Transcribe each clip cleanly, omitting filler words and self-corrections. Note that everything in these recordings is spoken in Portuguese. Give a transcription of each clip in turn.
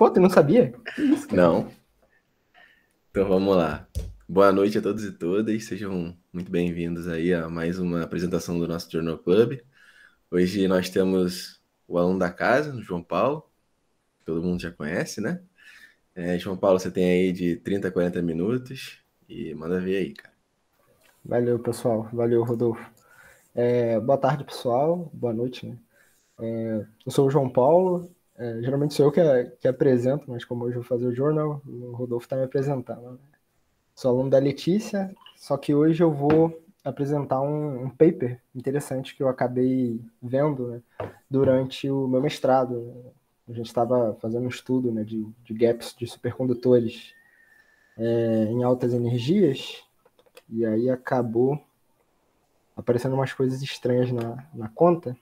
Pô, tu não sabia? Que isso, cara? Não? Então vamos lá. Boa noite a todos e todas, sejam muito bem-vindos aí a mais uma apresentação do nosso Journal Club. Hoje nós temos o aluno da casa, o João Paulo, todo mundo já conhece, né? João Paulo, você tem aí de 30 a 40 minutos e manda ver aí, cara. Valeu, pessoal. Valeu, Rodolfo. Boa tarde, pessoal. Boa noite, né? Eu sou o João Paulo. Geralmente sou eu que apresento, mas como hoje eu vou fazer o jornal, o Rodolfo está me apresentando, né? Sou aluno da Letícia, só que hoje eu vou apresentar um paper interessante que eu acabei vendo, né, durante o meu mestrado, né? A gente estava fazendo um estudo, né, de gaps de supercondutores em altas energias, e aí acabou aparecendo umas coisas estranhas na conta.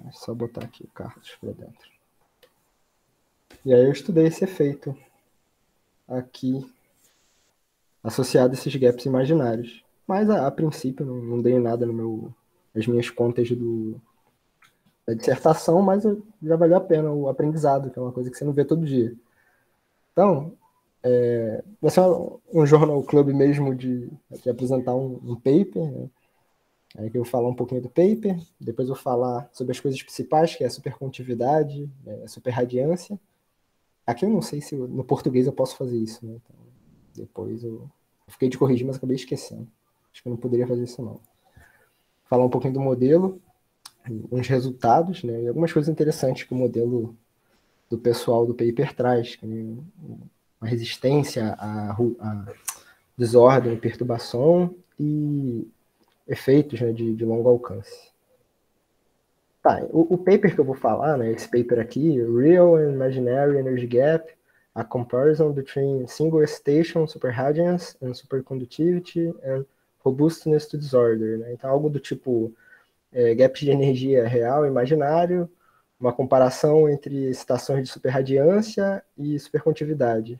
É só botar aqui o Carlos para dentro. E aí eu estudei esse efeito aqui associado a esses gaps imaginários. Mas a princípio não dei nada nas minhas contas da dissertação, mas já valeu a pena o aprendizado, que é uma coisa que você não vê todo dia. Então, vai ser um journal club mesmo de apresentar um paper, né? Aí que eu vou falar um pouquinho do paper, depois eu vou falar sobre as coisas principais, que é a supercondutividade, a superradiância. Aqui eu não sei se no português eu posso fazer isso, né? Então, depois eu fiquei de corrigir, mas acabei esquecendo. Acho que eu não poderia fazer isso não. Falar um pouquinho do modelo, uns resultados, né? E algumas coisas interessantes que o modelo do pessoal do paper traz, que, né, uma resistência à desordem, perturbação e efeitos, né, de longo alcance. Tá, o paper que eu vou falar, né, esse paper aqui, Real and Imaginary Energy Gap, a comparison between single station superradiance and superconductivity and robustness to disorder, né? Então algo do tipo gaps de energia real e imaginário, uma comparação entre estações de superradiância e supercondutividade.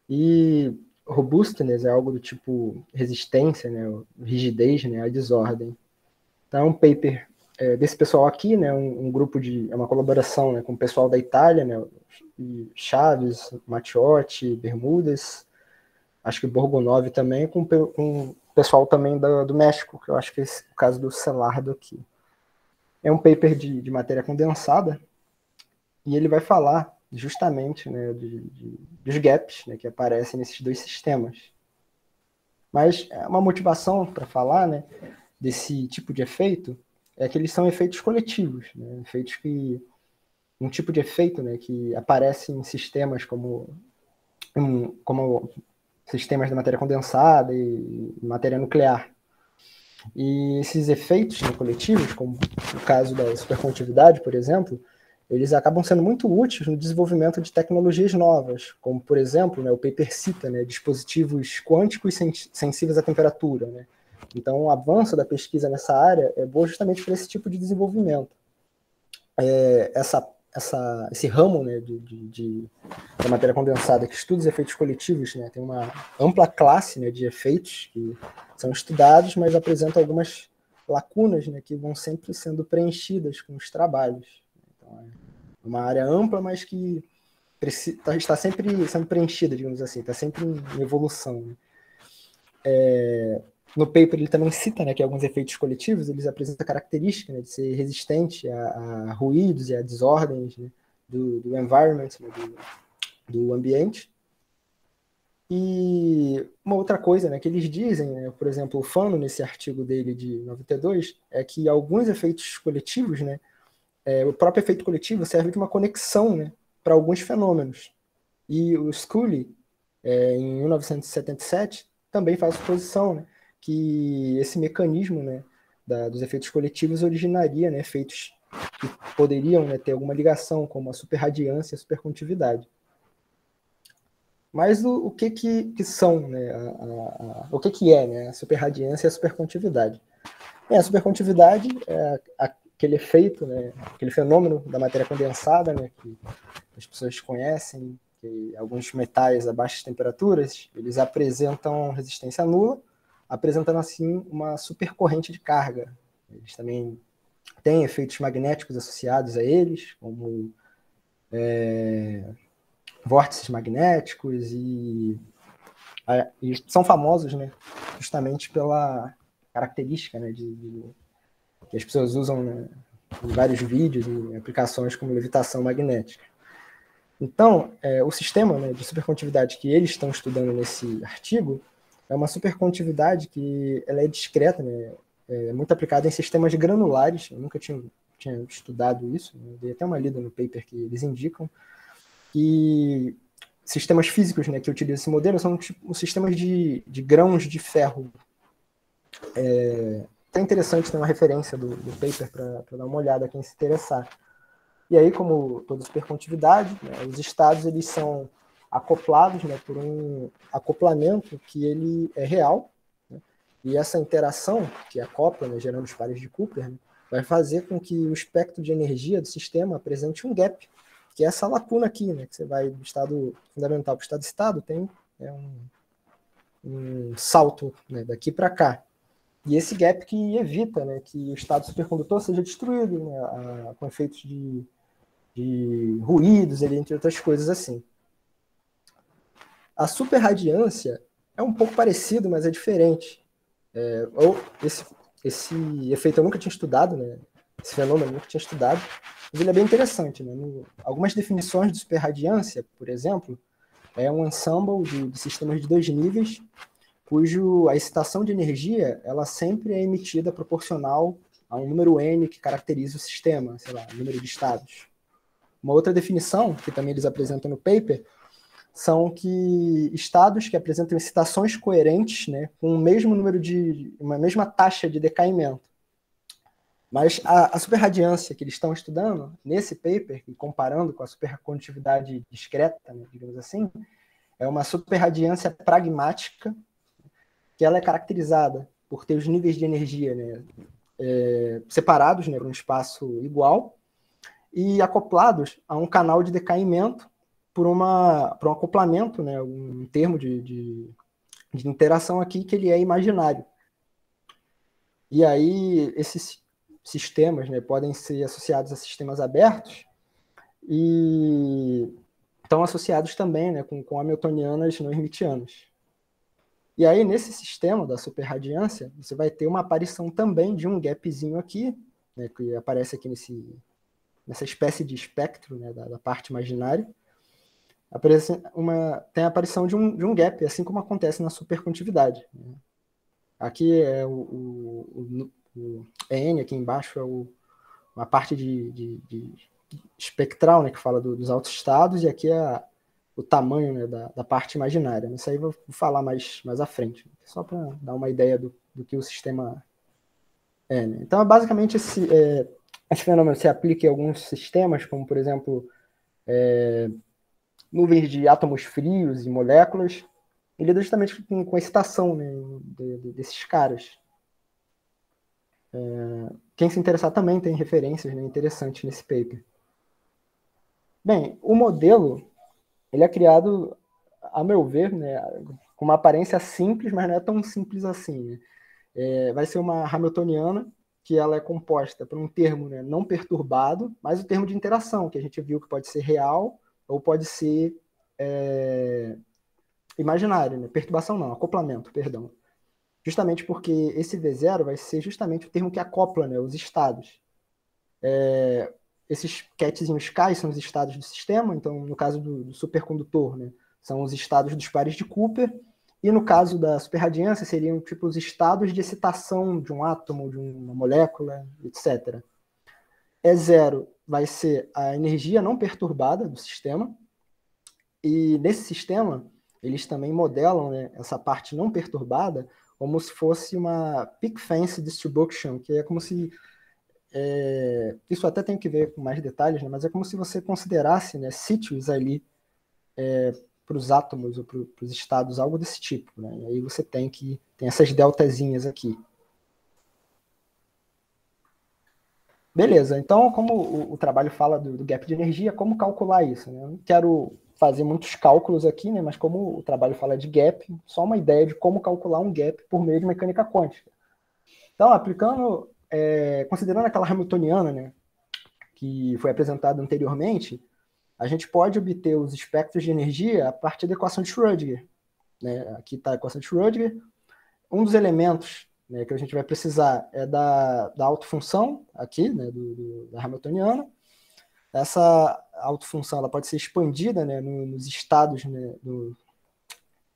E robustness é algo do tipo resistência, né, rigidez, né, a desordem. Então, é um paper desse pessoal aqui, né, um grupo é uma colaboração, né, com o pessoal da Itália, né, Chaves, Mattiotti, Bermudas, acho que Borgonov também, com o pessoal também do México, que eu acho que é o caso do Celardo aqui. É um paper de matéria condensada, e ele vai falar justamente, né, dos gaps, né, que aparecem nesses dois sistemas. Mas uma motivação para falar, né, desse tipo de efeito é que eles são efeitos coletivos, né, efeitos que um tipo de efeito, né, que aparece em sistemas como sistemas de matéria condensada e matéria nuclear. E esses efeitos, né, coletivos, como o caso da supercondutividade, por exemplo, eles acabam sendo muito úteis no desenvolvimento de tecnologias novas, como, por exemplo, né, o paper cita, né, dispositivos quânticos sensíveis à temperatura, né? Então, o avanço da pesquisa nessa área é bom justamente para esse tipo de desenvolvimento. Esse ramo, né, da matéria condensada que estuda os efeitos coletivos, né, tem uma ampla classe, né, de efeitos que são estudados, mas apresentam algumas lacunas, né, que vão sempre sendo preenchidas com os trabalhos. Então, é uma área ampla, mas que está sempre sendo preenchida, digamos assim, está sempre em evolução, né? No paper ele também cita, né, que alguns efeitos coletivos eles apresentam a característica, né, de ser resistente a ruídos e a desordens, né, do environment, né, do ambiente. E uma outra coisa, né, que eles dizem, né, por exemplo, o Fano, nesse artigo dele de 92, é que alguns efeitos coletivos, né, o próprio efeito coletivo serve de uma conexão, né, para alguns fenômenos. E o Scully, em 1977, também faz suposição, né, que esse mecanismo, né, dos efeitos coletivos originaria, né, efeitos que poderiam, né, ter alguma ligação, como a superradiância e a supercondutividade. Mas o que são, né, o que é, né, a superradiância e a supercondutividade? A supercondutividade é aquele efeito, né, aquele fenômeno da matéria condensada, né, que as pessoas conhecem, que alguns metais a baixas temperaturas, eles apresentam resistência nula, apresentando assim uma supercorrente de carga. Eles também têm efeitos magnéticos associados a eles, como vórtices magnéticos e são famosos, né, justamente pela característica, né, que as pessoas usam, né, em vários vídeos e aplicações como levitação magnética. Então, o sistema, né, de supercondutividade que eles estão estudando nesse artigo é uma supercondutividade que ela é discreta, né, é muito aplicada em sistemas granulares. Eu nunca tinha estudado isso, né, dei até uma lida no paper que eles indicam, e sistemas físicos, né, que utilizam esse modelo são tipo, sistemas de grãos de ferro. É interessante ter uma referência do paper para dar uma olhada a quem se interessar. E aí, como toda supercondutividade, né, os estados eles são acoplados, né, por um acoplamento que ele é real, né, e essa interação que acopla, né, gerando os pares de Cooper, né, vai fazer com que o espectro de energia do sistema apresente um gap, que é essa lacuna aqui, né, que você vai do estado fundamental para o estado-estado, tem um salto, né, daqui para cá. E esse gap que evita, né, que o estado supercondutor seja destruído, né, com efeitos de ruídos, entre outras coisas assim. A superradiância é um pouco parecido, mas é diferente. Esse efeito eu nunca tinha estudado, né? Esse fenômeno eu nunca tinha estudado, mas ele é bem interessante. Né? Algumas definições de superradiância, por exemplo, é um ensemble de sistemas de dois níveis, cujo a excitação de energia ela sempre é emitida proporcional a um número n que caracteriza o sistema, sei lá, número de estados. Uma outra definição, que também eles apresentam no paper, são que estados que apresentam excitações coerentes, né, com o mesmo número uma mesma taxa de decaimento. Mas a superradiância que eles estão estudando, nesse paper, e comparando com a supercondutividade discreta, né, digamos assim, é uma superradiância pragmática, que ela é caracterizada por ter os níveis de energia, né, separados, né, para um espaço igual, e acoplados a um canal de decaimento por um acoplamento, né, um termo de interação aqui que ele é imaginário. E aí esses sistemas, né, podem ser associados a sistemas abertos e estão associados também, né, com hamiltonianas não hermitianas. E aí nesse sistema da superradiância, você vai ter uma aparição também de um gapzinho aqui, né, que aparece aqui nessa espécie de espectro, né, da parte imaginária. Tem a aparição de um gap, assim como acontece na supercondutividade. Né? Aqui é o N, aqui embaixo é uma parte de espectral, né, que fala dos altos estados, e aqui é o tamanho, né, da parte imaginária. Isso aí eu vou falar mais à frente, só para dar uma ideia do que o sistema é. Né? Então, basicamente, esse fenômeno se aplica em alguns sistemas, como, por exemplo, nuvens de átomos frios e moléculas, e lida justamente com a excitação, né, desses caras. Quem se interessar também tem referências, né, interessantes nesse paper. Bem, o modelo ele é criado, a meu ver, né, com uma aparência simples, mas não é tão simples assim. Né? Vai ser uma hamiltoniana, que ela é composta por um termo, né, não perturbado, mas o termo de interação, que a gente viu que pode ser real ou pode ser imaginário, né? Perturbação não, acoplamento, perdão. Justamente porque esse V0 vai ser justamente o termo que acopla, né, os estados. Esses catzinhos K são os estados do sistema, então no caso do supercondutor, né, são os estados dos pares de Cooper, e no caso da superradiância seriam tipo os estados de excitação de um átomo, de uma molécula, etc. E0 vai ser a energia não perturbada do sistema, e nesse sistema eles também modelam, né, essa parte não perturbada como se fosse uma peak fence distribution, que é como se isso até tem que ver com mais detalhes, né, mas é como se você considerasse, né, sítios ali para os átomos ou para os estados, algo desse tipo. Né, e aí você tem essas deltazinhas aqui. Beleza, então como o trabalho fala do gap de energia, como calcular isso? Né? Eu não quero fazer muitos cálculos aqui, né, mas como o trabalho fala de gap, só uma ideia de como calcular um gap por meio de mecânica quântica. Então, aplicando, considerando aquela hamiltoniana, né, que foi apresentada anteriormente, a gente pode obter os espectros de energia a partir da equação de Schrödinger. Né? Aqui está a equação de Schrödinger. Um dos elementos, né, que a gente vai precisar é da autofunção aqui, né, da Hamiltoniana. Essa autofunção ela pode ser expandida, né, nos estados, né,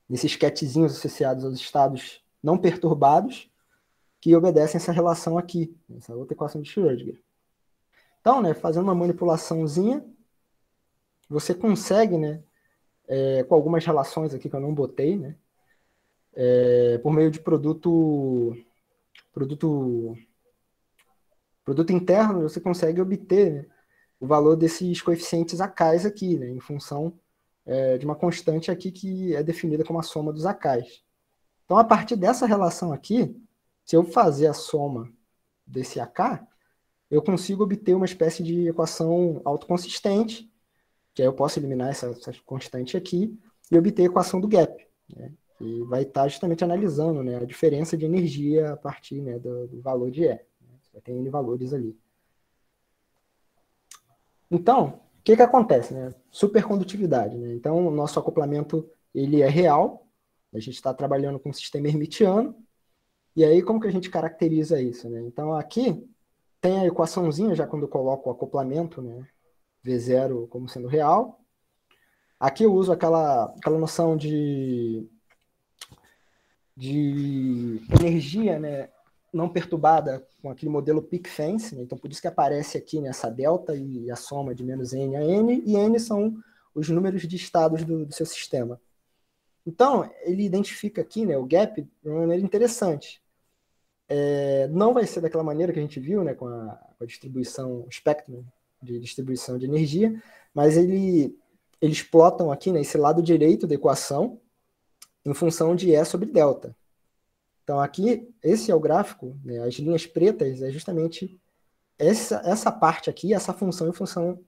nesses sketchzinhos associados aos estados não perturbados, que obedecem essa relação aqui, essa outra equação de Schrödinger. Então, né, fazendo uma manipulaçãozinha, você consegue, né, com algumas relações aqui que eu não botei, né, por meio de produto interno, você consegue obter, né, o valor desses coeficientes acais aqui, né, em função de uma constante aqui que é definida como a soma dos acais. Então, a partir dessa relação aqui, se eu fazer a soma desse AK, eu consigo obter uma espécie de equação autoconsistente, que aí eu posso eliminar essa constante aqui, e obter a equação do gap, né, que vai estar justamente analisando, né, a diferença de energia a partir, né, do valor de E. Né, vai ter N valores ali. Então, o que acontece? Né? Supercondutividade. Né? Então, o nosso acoplamento ele é real, a gente está trabalhando com um sistema hermitiano, e aí como que a gente caracteriza isso? Né? Então, aqui tem a equaçãozinha, já quando eu coloco o acoplamento, né, V0 como sendo real. Aqui eu uso aquela noção de energia, né, não perturbada com aquele modelo peak fence, né? Então por isso que aparece aqui nessa delta e a soma de menos n a n, e n são os números de estados do seu sistema. Então ele identifica aqui, né, o gap de uma maneira interessante. Não vai ser daquela maneira que a gente viu, né, com a distribuição, o espectro de distribuição de energia, mas eles plotam aqui, né, esse lado direito da equação em função de E sobre delta. Então, aqui, esse é o gráfico, né, as linhas pretas é justamente essa parte aqui, essa função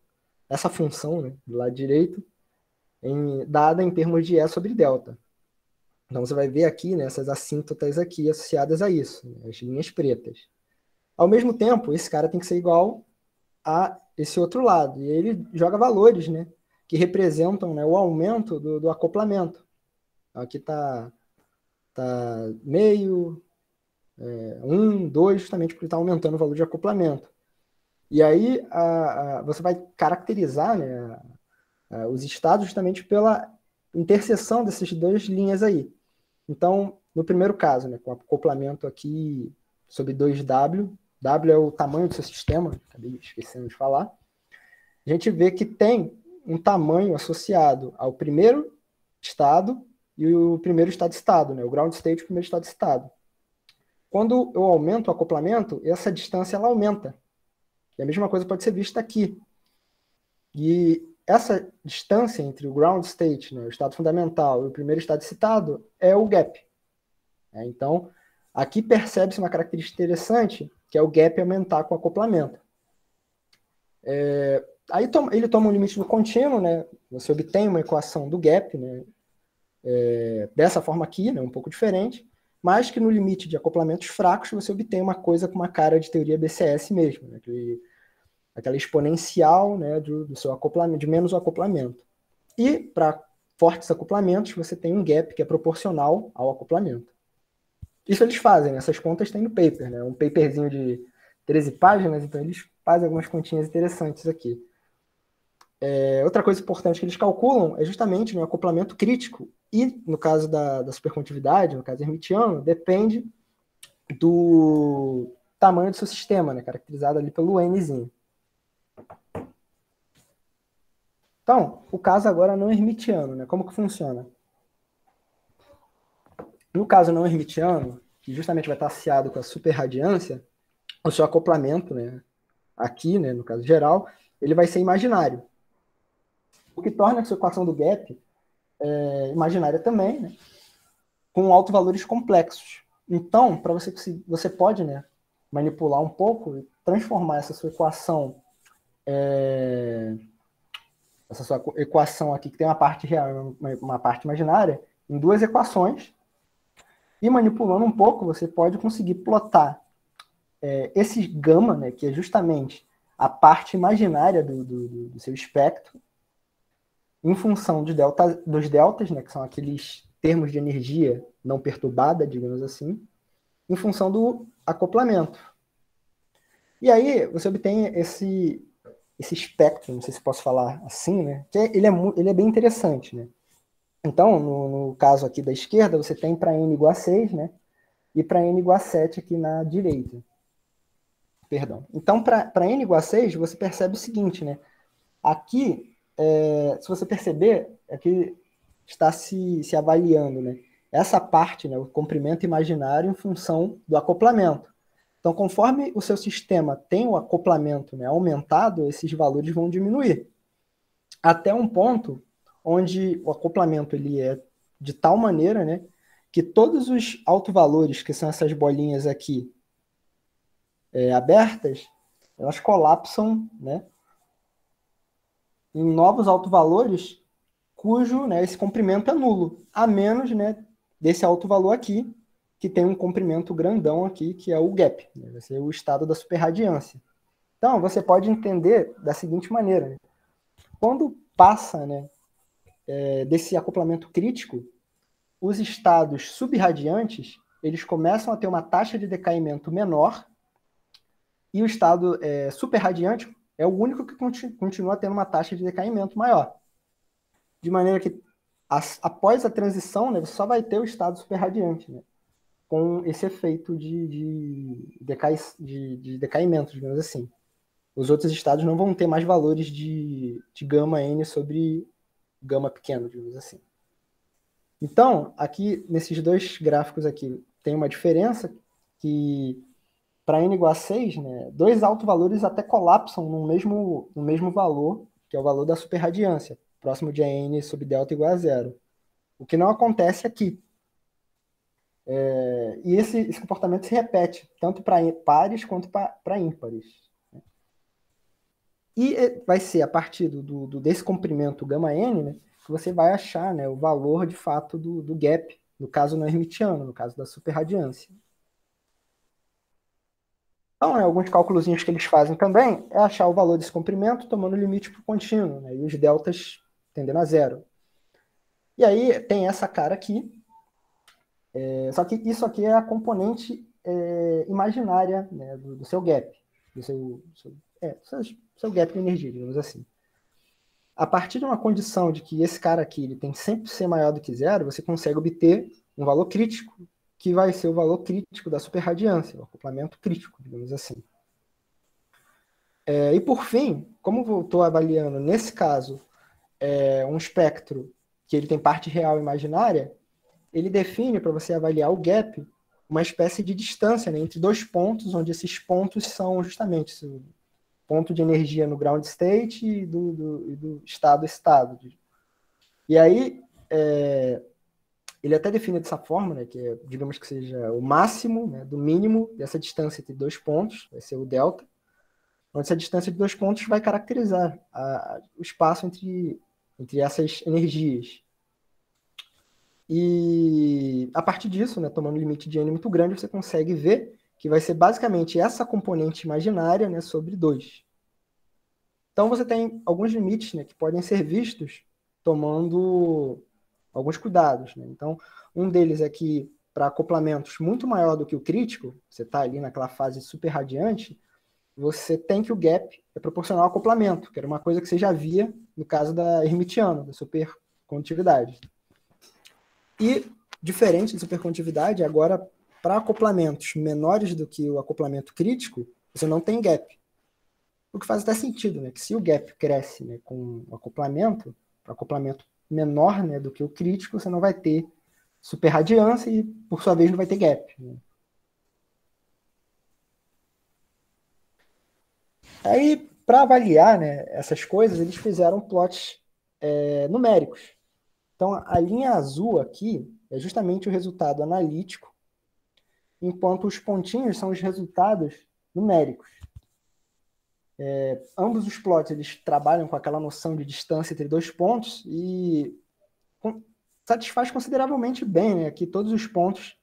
né, do lado direito, dada em termos de E sobre delta. Então, você vai ver aqui, né, essas assíntotas aqui associadas a isso, né, as linhas pretas. Ao mesmo tempo, esse cara tem que ser igual a esse outro lado, e ele joga valores, né, que representam, né, o aumento do acoplamento. Então, aqui está meio, 1, 2, justamente porque está aumentando o valor de acoplamento. E aí você vai caracterizar, né, os estados justamente pela interseção dessas duas linhas aí. Então, no primeiro caso, né, com acoplamento aqui sobre 2W, W é o tamanho do seu sistema, acabei esquecendo de falar, a gente vê que tem um tamanho associado ao primeiro estado e o primeiro estado-estado, né? O ground state e o primeiro estado-estado. Quando eu aumento o acoplamento, essa distância ela aumenta. E a mesma coisa pode ser vista aqui. E essa distância entre o ground state, né, o estado fundamental, e o primeiro estado-estado é o gap. Então, aqui percebe-se uma característica interessante, que é o gap aumentar com o acoplamento. Aí ele toma um limite no contínuo, né? Você obtém uma equação do gap, né? Dessa forma aqui, né, um pouco diferente, mas que no limite de acoplamentos fracos você obtém uma coisa com uma cara de teoria BCS mesmo, né, aquela exponencial, né, do seu acoplamento, de menos o acoplamento. E para fortes acoplamentos você tem um gap que é proporcional ao acoplamento. Isso eles fazem, né? Essas contas tem no paper, né? Um paperzinho de 13 páginas, então eles fazem algumas continhas interessantes aqui. Outra coisa importante que eles calculam é justamente o acoplamento crítico. E no caso da supercondutividade, no caso hermitiano, depende do tamanho do seu sistema, né, caracterizado ali pelo Nzinho. Então, o caso agora não hermitiano, né? Como que funciona? No caso não hermitiano, que justamente vai estar associado com a superradiância, o seu acoplamento, né, aqui, né, no caso geral, ele vai ser imaginário. O que torna a sua equação do gap imaginária também, né, com altos-valores complexos. Então, para você pode, né, manipular um pouco e transformar essa sua equação, aqui, que tem uma parte real e uma parte imaginária, em duas equações, e manipulando um pouco, você pode conseguir plotar esse gama, né, que é justamente a parte imaginária do seu espectro, em função dos deltas, né, que são aqueles termos de energia não perturbada, digamos assim, em função do acoplamento. E aí você obtém esse espectro, não sei se posso falar assim, né, que ele é bem interessante, né? Então, no caso aqui da esquerda, você tem para n igual a 6, né? E para n igual a 7 aqui na direita. Perdão. Então, para n igual a 6, você percebe o seguinte, né? Aqui, se você perceber, aqui está se avaliando, né? Essa parte, né, o comprimento imaginário em função do acoplamento. Então, conforme o seu sistema tem o acoplamento, né, aumentado, esses valores vão diminuir. Até um ponto onde o acoplamento ele é de tal maneira, né, que todos os autovalores, que são essas bolinhas aqui abertas, elas colapsam, né, em novos autovalores cujo, né, esse comprimento é nulo, a menos, né, desse autovalor aqui, que tem um comprimento grandão aqui, que é o gap, né, vai ser o estado da superradiância. Então, você pode entender da seguinte maneira, né, quando passa, né, desse acoplamento crítico, os estados subradiantes, eles começam a ter uma taxa de decaimento menor, e o estado superradiante é o único que continua tendo uma taxa de decaimento maior. De maneira que, após a transição, né, você só vai ter o estado superradiante, né, com esse efeito de decaimento, digamos assim. Os outros estados não vão ter mais valores de gama n sobre gama pequeno, digamos assim. Então, aqui, nesses dois gráficos aqui, tem uma diferença que, para n igual a 6, né, dois autovalores até colapsam no mesmo valor, que é o valor da superradiância, próximo de n sobre delta igual a zero. O que não acontece aqui. E esse comportamento se repete, tanto para pares quanto para ímpares. E vai ser a partir desse comprimento γn, né, que você vai achar, né, o valor de fato do gap, no caso não hermitiano, no caso da superradiância. Então, alguns cálculos que eles fazem também é achar o valor desse comprimento tomando o limite para o contínuo, né, e os deltas tendendo a zero. E aí tem essa cara aqui, só que isso aqui é a componente imaginária, né, do seu gap, do seu gap de energia, digamos assim. A partir de uma condição de que esse cara aqui ele tem sempre que ser maior do que zero, você consegue obter um valor crítico, que vai ser o valor crítico da superradiância, o acoplamento crítico, digamos assim. E por fim, como eu estou avaliando, nesse caso, um espectro que ele tem parte real e imaginária, ele define, para você avaliar o gap, uma espécie de distância, né, entre dois pontos, onde esses pontos são justamente o ponto de energia no ground state e do estado a estado. E aí, ele até define dessa forma, né, que digamos que seja o máximo, né, do mínimo dessa distância entre dois pontos, vai ser o delta, onde essa distância de dois pontos vai caracterizar o espaço entre essas energias. E a partir disso, né, tomando um limite de n muito grande, você consegue ver que vai ser basicamente essa componente imaginária, né, sobre 2. Então você tem alguns limites, né, que podem ser vistos tomando alguns cuidados, né? Então, um deles é que para acoplamentos muito maior do que o crítico, você está ali naquela fase super radiante, você tem que o gap é proporcional ao acoplamento, que era uma coisa que você já via no caso da hermitiana, da supercondutividade. E, diferente da supercondutividade, agora, para acoplamentos menores do que o acoplamento crítico, você não tem gap. O que faz até sentido, né? Que se o gap cresce, né, com o acoplamento menor, né, do que o crítico, você não vai ter superradiância e, por sua vez, não vai ter gap. Né? Aí, para avaliar, né, essas coisas, eles fizeram plots numéricos. Então, a linha azul aqui é justamente o resultado analítico, enquanto os pontinhos são os resultados numéricos. Ambos os plots eles trabalham com aquela noção de distância entre dois pontos e satisfaz consideravelmente bem, né? Aqui todos os pontos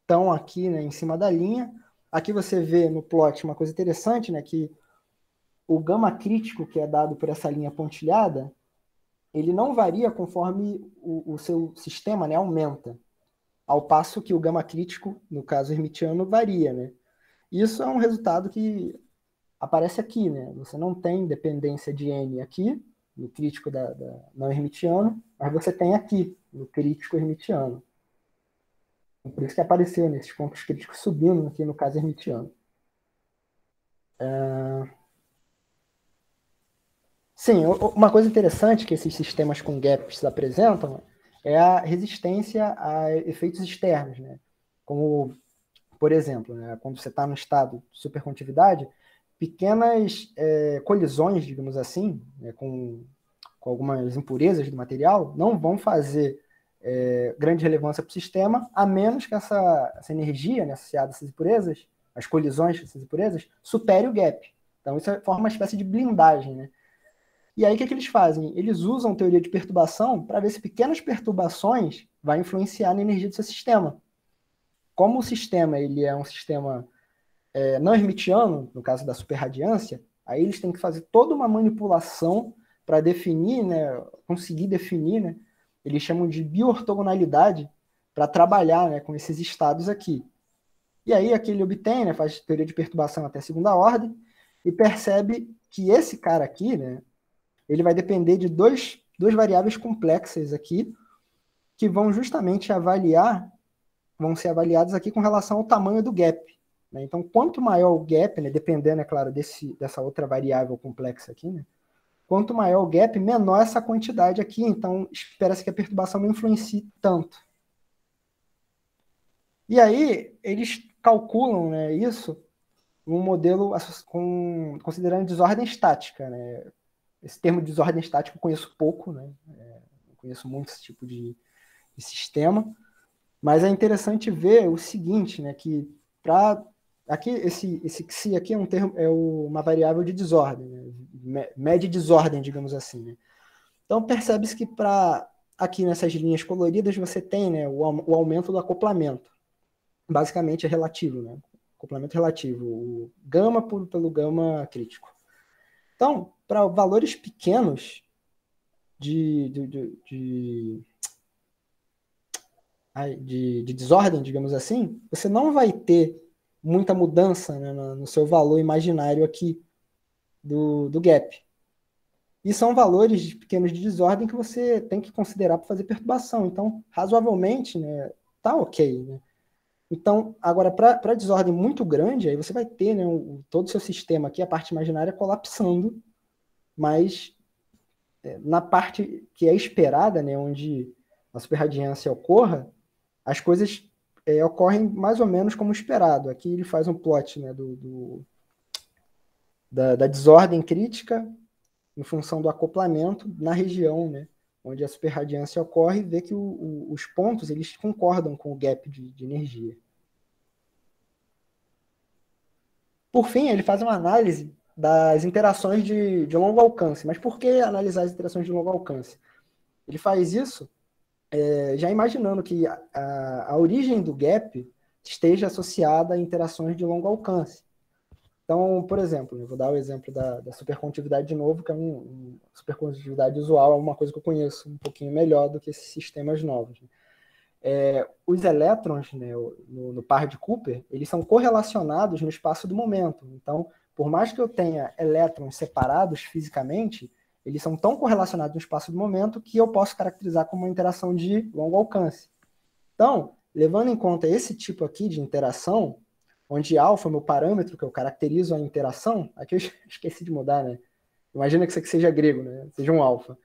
estão aqui, né, em cima da linha. Aqui você vê no plot uma coisa interessante, né, que o gama crítico que é dado por essa linha pontilhada, ele não varia conforme o seu sistema, né, aumenta, ao passo que o gama crítico, no caso hermitiano, varia, né? Isso é um resultado que aparece aqui, né? Você não tem dependência de N aqui, no crítico não hermitiano, mas você tem aqui, no crítico hermitiano. Por isso que apareceu nesses pontos críticos subindo aqui no caso hermitiano. Sim, uma coisa interessante que esses sistemas com gaps apresentam é a resistência a efeitos externos, né? Como, por exemplo, né, quando você está no estado de supercondutividade, pequenas colisões, digamos assim, né, com algumas impurezas do material, não vão fazer grande relevância para o sistema, a menos que essa energia, né, associada a essas impurezas, as colisões dessas impurezas, supere o gap. Então isso forma uma espécie de blindagem, né? E aí o que eles fazem? Eles usam teoria de perturbação para ver se pequenas perturbações vão influenciar na energia do seu sistema. Como o sistema ele é um sistema não hermitiano, no caso da superradiância, aí eles têm que fazer toda uma manipulação para definir, né, conseguir definir, né, eles chamam de biortogonalidade para trabalhar, né, com esses estados aqui. E aí aqui ele obtém, né, faz teoria de perturbação até segunda ordem e percebe que esse cara aqui, né, ele vai depender de duas variáveis complexas aqui que vão justamente vão ser avaliadas aqui com relação ao tamanho do gap. Né? Então, quanto maior o gap, né, dependendo, é claro, dessa outra variável complexa aqui, né, quanto maior o gap, menor essa quantidade aqui. Então, espera-se que a perturbação não influencie tanto. E aí, eles calculam, né, isso num modelo considerando desordem estática. Né? Esse termo de desordem estática eu conheço pouco, né? Não conheço muito esse tipo de sistema, mas é interessante ver o seguinte, né, que aqui esse xi aqui é um termo, uma variável de desordem, né, média desordem, digamos assim, né? Então percebe-se que aqui nessas linhas coloridas você tem, né, o aumento do acoplamento, basicamente é relativo, né? Acoplamento relativo, o gama pelo gama crítico. Então, para valores pequenos de desordem, digamos assim, você não vai ter muita mudança, né, no seu valor imaginário aqui do gap. E são valores pequenos de desordem que você tem que considerar para fazer perturbação. Então, razoavelmente, né, tá ok. Né? Então, agora, para desordem muito grande, aí você vai ter, né, todo o seu sistema aqui, a parte imaginária colapsando, mas na parte que é esperada, né, onde a superradiância ocorra, as coisas ocorrem mais ou menos como esperado. Aqui ele faz um plot, né, da desordem crítica em função do acoplamento na região, né, onde a superradiância ocorre, e vê que os pontos eles concordam com o gap de energia. Por fim, ele faz uma análise das interações de longo alcance. Mas por que analisar as interações de longo alcance? Ele faz isso já imaginando que a origem do gap esteja associada a interações de longo alcance. Então, por exemplo, eu vou dar o exemplo da supercondutividade de novo, que é supercondutividade usual, é uma coisa que eu conheço um pouquinho melhor do que esses sistemas novos. Os elétrons, né, no par de Cooper, eles são correlacionados no espaço do momento. Então, por mais que eu tenha elétrons separados fisicamente, eles são tão correlacionados no espaço do momento que eu posso caracterizar como uma interação de longo alcance. Então, levando em conta esse tipo aqui de interação, onde alfa é o meu parâmetro que eu caracterizo a interação, aqui eu esqueci de mudar, né? Imagina que isso aqui seja grego, né? Seja um alfa.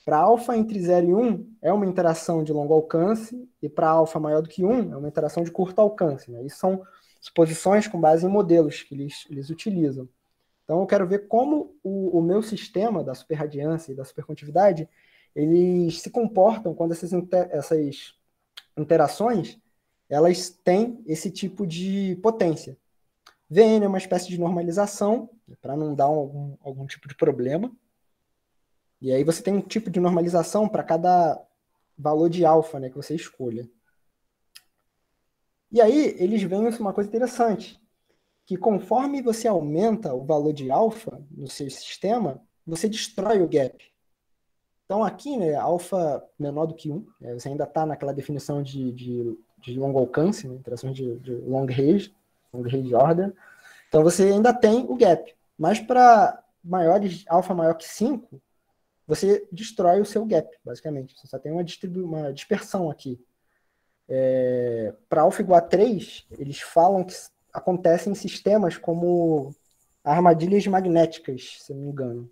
Para alfa entre 0 e 1 é uma interação de longo alcance, e para alfa maior do que 1 é uma interação de curto alcance. Né? Isso são suposições com base em modelos que eles utilizam. Então eu quero ver como o meu sistema da superradiância e da supercondutividade eles se comportam quando essas interações elas têm esse tipo de potência. Vn é uma espécie de normalização, para não dar algum tipo de problema. E aí você tem um tipo de normalização para cada valor de alfa, né, que você escolha. E aí eles veem uma coisa interessante, que conforme você aumenta o valor de alfa no seu sistema, você destrói o gap. Então aqui, né, alfa menor do que 1, você ainda está naquela definição de longo alcance, né, interações de long range order. Então você ainda tem o gap. Mas para alfa maior que 5, você destrói o seu gap, basicamente. Você só tem uma dispersão aqui. Para alfa igual a 3, eles falam que acontecem em sistemas como armadilhas magnéticas, se não me engano.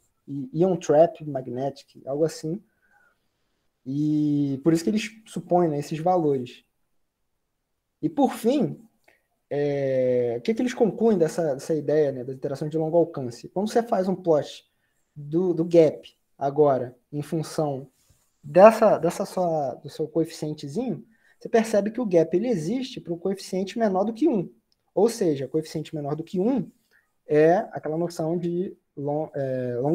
Ion Trap Magnetic, algo assim. E por isso que eles supõem, né, esses valores. E por fim, o que eles concluem dessa ideia, né, da interação de longo alcance? Quando você faz um plot do gap agora, em função do seu coeficientezinho, você percebe que o gap ele existe para o coeficiente menor do que 1. Ou seja, coeficiente menor do que 1 é aquela noção de long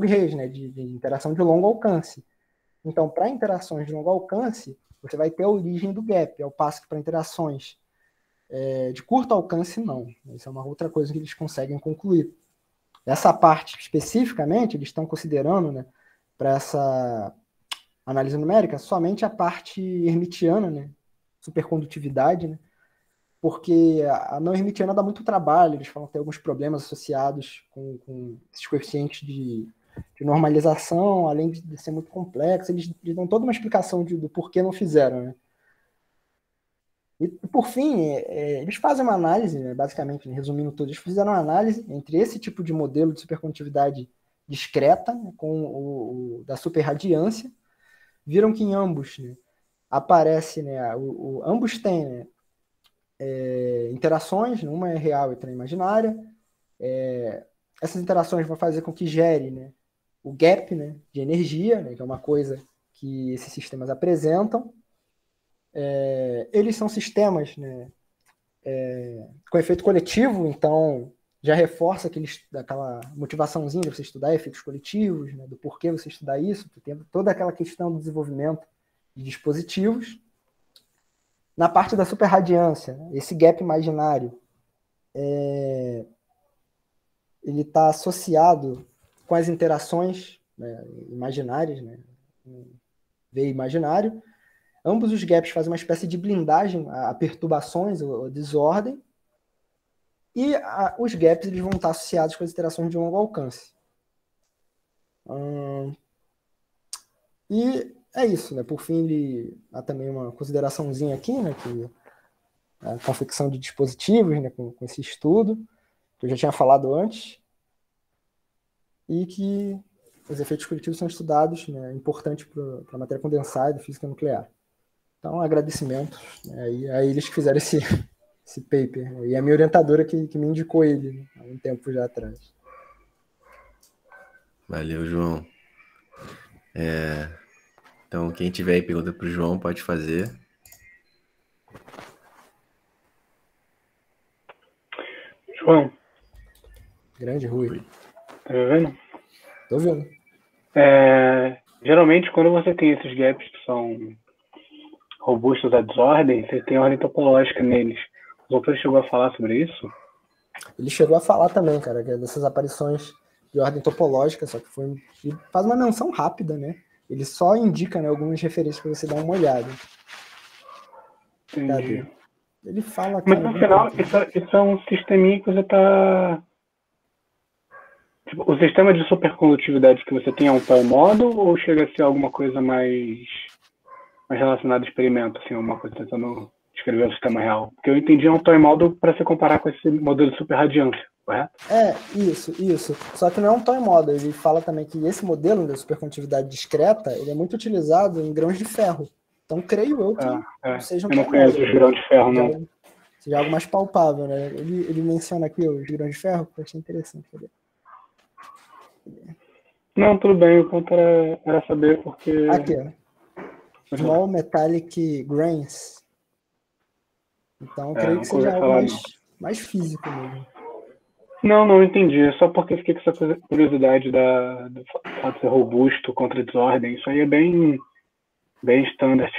range, né, de interação de longo alcance. Então, para interações de longo alcance, você vai ter a origem do gap, ao passo que para interações de curto alcance, não. Isso é uma outra coisa que eles conseguem concluir. Essa parte, especificamente, eles estão considerando, né, para essa análise numérica, somente a parte hermitiana, né, supercondutividade, né, porque a não hermitiana dá muito trabalho, eles falam que tem alguns problemas associados com esses coeficientes de normalização, além de ser muito complexo, eles dão toda uma explicação do porquê não fizeram, né. E, por fim, eles fazem uma análise, né, basicamente, né, resumindo tudo, eles fizeram uma análise entre esse tipo de modelo de supercondutividade discreta, né, com o da superradiância, viram que em ambos, né, aparece, né, ambos têm, né, interações, uma é real e outra é imaginária. Essas interações vão fazer com que gere, né, o gap, né, de energia, né, que é uma coisa que esses sistemas apresentam. Eles são sistemas, né, com efeito coletivo, então já reforça aquela motivaçãozinha de você estudar efeitos coletivos, né, do porquê você estudar isso, tem toda aquela questão do desenvolvimento de dispositivos. Na parte da superradiância, esse gap imaginário ele está associado com as interações, né, imaginárias, né, V imaginário. Ambos os gaps fazem uma espécie de blindagem a perturbações ou desordem, e os gaps eles vão estar associados com as interações de longo alcance. E é isso, né? Por fim, há também uma consideraçãozinha aqui, né, que a confecção de dispositivos, né, com esse estudo, que eu já tinha falado antes, e que os efeitos coletivos são estudados, né, importante para a matéria condensada e física nuclear. Então, agradecimentos, né, a eles que fizeram esse paper, né, e a minha orientadora que me indicou ele, né, há um tempo já atrás. Valeu, João. Então, quem tiver aí pergunta para o João, pode fazer. João. Grande Rui. Tá me vendo? Tô vendo. Geralmente, quando você tem esses gaps que são robustos à desordem, você tem ordem topológica neles. O autor chegou a falar sobre isso? Ele chegou a falar também, cara, que é dessas aparições de ordem topológica, só que ele faz uma menção rápida, né? Ele só indica, né, algumas referências para você dar uma olhada. Entendi. Ele fala... Mas no final, isso é um sisteminha que você tá... Tipo, o sistema de supercondutividade que você tem é um toy model ou chega a ser alguma coisa mais relacionada ao experimento, assim, uma coisa tentando descrever o sistema real? Porque eu entendi um toy model para se comparar com esse modelo de superradiância, correto? Isso. Só que não é um toy model. Ele fala também que esse modelo de supercondutividade discreta, ele é muito utilizado em grãos de ferro. Então, creio eu que seja um toy model. Eu não conheço os grãos de ferro, não. Seja algo mais palpável, né? Ele menciona aqui os grãos de ferro, que eu achei interessante. Não, tudo bem. O ponto era saber porque... Aqui, ó. Small Metallic Grains. Então, creio que seja algo mais físico mesmo. Não entendi. É só porque fiquei com essa curiosidade do fato de ser robusto contra desordem. Isso aí é bem standard.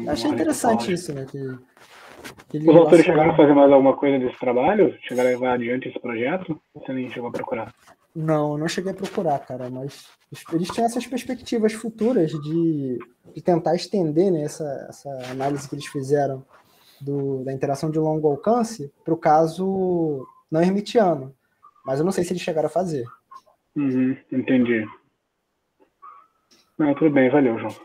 Achei interessante isso, né? Os autores chegaram a fazer mais alguma coisa desse trabalho? Chegaram a levar adiante esse projeto? Você nem chegou a procurar? Não, eu não cheguei a procurar, cara, mas eles tinham essas perspectivas futuras de tentar estender, né, essa análise que eles fizeram da interação de longo alcance para o caso não hermitiano. Mas eu não sei se eles chegaram a fazer. Entendi. Não, tudo bem, valeu, João.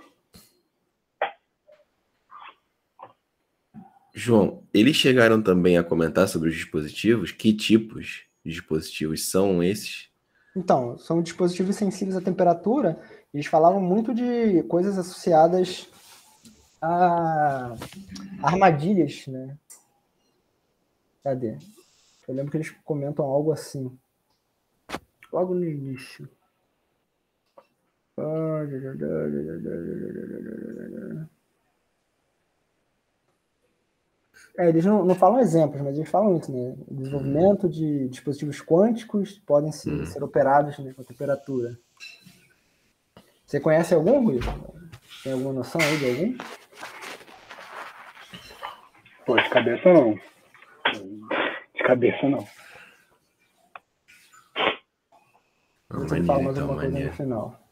João, eles chegaram também a comentar sobre os dispositivos? Que tipos de dispositivos são esses? Então, são dispositivos sensíveis à temperatura. Eles falavam muito de coisas associadas a armadilhas, né? Cadê? Eu lembro que eles comentam algo assim. Logo no início. Eles não falam exemplos, mas eles falam isso, né? O desenvolvimento de dispositivos quânticos podem ser operados, né, com temperatura. Você conhece algum, Rui? Tem alguma noção aí de algum? Pô, de cabeça não. De cabeça não. Você fala mais alguma coisa no final.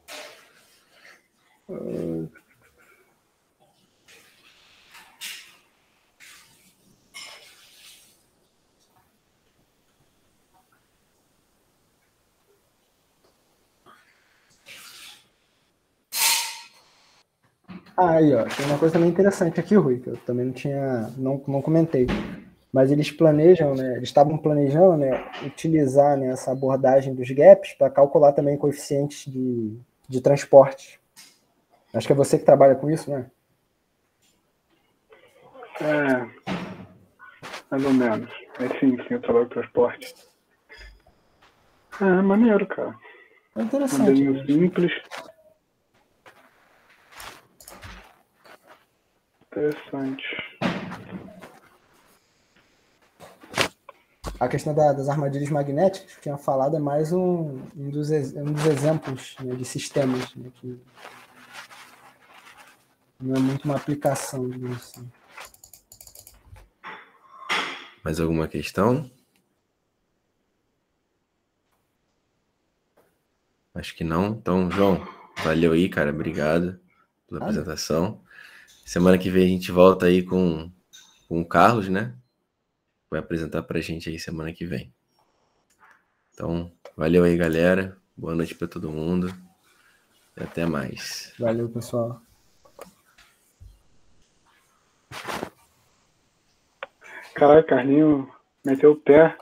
Aí, ó, tem uma coisa também interessante aqui, Rui, que eu também não comentei. Mas eles planejam, né? Eles estavam planejando, né, utilizar, né, essa abordagem dos gaps para calcular também coeficientes de transporte. Acho que é você que trabalha com isso, né? Mais ou menos. Mas sim, eu trabalho com transporte. Maneiro, cara. É interessante. Modelinho simples. Interessante. A questão das armadilhas magnéticas que eu tinha falado é mais um dos exemplos, né, de sistemas, né, que não é muito uma aplicação, digamos assim. Mais alguma questão? Acho que não. Então, João, valeu aí, cara. Obrigado pela apresentação. Semana que vem a gente volta aí com o Carlos, né? Vai apresentar pra gente aí semana que vem. Então, valeu aí, galera. Boa noite pra todo mundo. E até mais. Valeu, pessoal. Caralho, Carlinho meteu o pé.